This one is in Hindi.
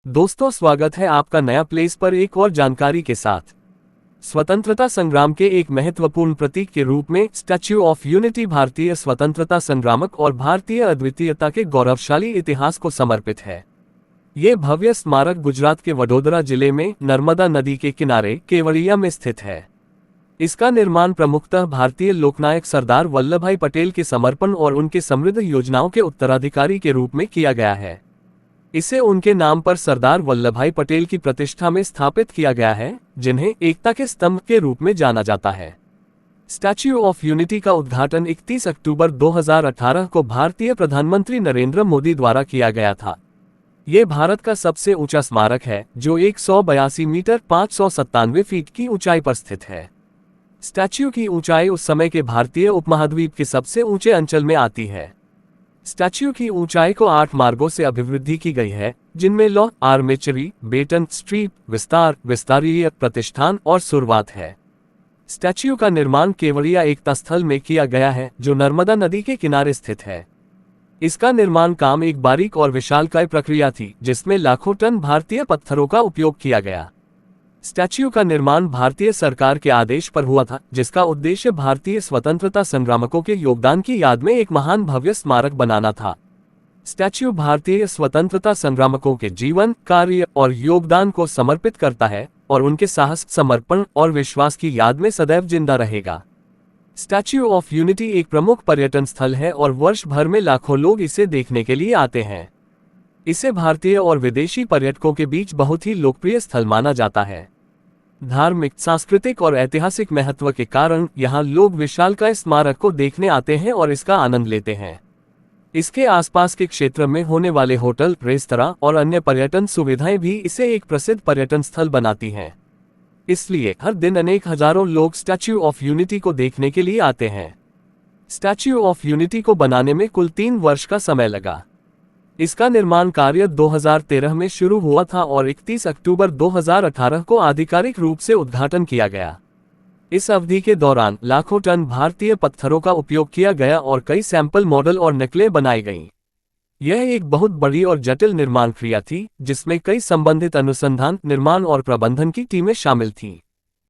दोस्तों, स्वागत है आपका नया प्लेस पर एक और जानकारी के साथ। स्वतंत्रता संग्राम के एक महत्वपूर्ण प्रतीक के रूप में स्टैच्यू ऑफ यूनिटी भारतीय स्वतंत्रता संग्रामक और भारतीय अद्वितीयता के गौरवशाली इतिहास को समर्पित है। ये भव्य स्मारक गुजरात के वडोदरा जिले में नर्मदा नदी के किनारे केवड़िया में स्थित है। इसका निर्माण प्रमुखतः भारतीय लोकनायक सरदार वल्लभभाई पटेल के समर्पण और उनके समृद्ध योजनाओं के उत्तराधिकारी के रूप में किया गया है। इसे उनके नाम पर सरदार वल्लभभाई पटेल की प्रतिष्ठा में स्थापित किया गया है, जिन्हें एकता के स्तंभ के रूप में जाना जाता है। स्टैच्यू ऑफ यूनिटी का उद्घाटन 31 अक्टूबर 2018 को भारतीय प्रधानमंत्री नरेंद्र मोदी द्वारा किया गया था। ये भारत का सबसे ऊंचा स्मारक है, जो 182 मीटर 597 फीट की ऊंचाई पर स्थित है। स्टैच्यू की ऊंचाई उस समय के भारतीय उपमहाद्वीप के सबसे ऊंचे अंचल में आती है। स्टैच्यू की ऊंचाई को 8 मार्गों से अभिवृद्धि की गई है, जिनमें लौ, आर्मेचरी, बेटन, स्ट्रीप, विस्तार, विस्तारीय, प्रतिष्ठान और शुरुआत है। स्टैच्यू का निर्माण केवड़िया एकता स्थल में किया गया है, जो नर्मदा नदी के किनारे स्थित है। इसका निर्माण काम एक बारीक और विशालकाय प्रक्रिया थी, जिसमें लाखों टन भारतीय पत्थरों का उपयोग किया गया। स्टैच्यू का निर्माण भारतीय सरकार के आदेश पर हुआ था, जिसका उद्देश्य भारतीय स्वतंत्रता संग्रामकों के योगदान की याद में एक महान भव्य स्मारक बनाना था। स्टैच्यू भारतीय स्वतंत्रता संग्रामकों के जीवन, कार्य और योगदान को समर्पित करता है और उनके साहस, समर्पण और विश्वास की याद में सदैव जिंदा रहेगा। स्टैच्यू ऑफ यूनिटी एक प्रमुख पर्यटन स्थल है और वर्ष भर में लाखों लोग इसे देखने के लिए आते हैं। इसे भारतीय और विदेशी पर्यटकों के बीच बहुत ही लोकप्रिय स्थल माना जाता है। धार्मिक, सांस्कृतिक और ऐतिहासिक महत्व के कारण यहाँ लोग विशालकाय स्मारक को देखने आते हैं और इसका आनंद लेते हैं। इसके आसपास के क्षेत्र में होने वाले होटल, रेस्तरां और अन्य पर्यटन सुविधाएं भी इसे एक प्रसिद्ध पर्यटन स्थल बनाती हैं। इसलिए हर दिन अनेक हजारों लोग स्टैच्यू ऑफ यूनिटी को देखने के लिए आते हैं। स्टैच्यू ऑफ यूनिटी को बनाने में कुल 3 वर्ष का समय लगा। इसका निर्माण कार्य 2013 में शुरू हुआ था और 31 अक्टूबर 2018 को आधिकारिक रूप से उद्घाटन किया गया। इस अवधि के दौरान लाखों टन भारतीय पत्थरों का उपयोग किया गया और कई सैंपल मॉडल और नकलें बनाई गईं। यह एक बहुत बड़ी और जटिल निर्माण क्रिया थी, जिसमें कई संबंधित अनुसंधान, निर्माण और प्रबंधन की टीमें शामिल थीं।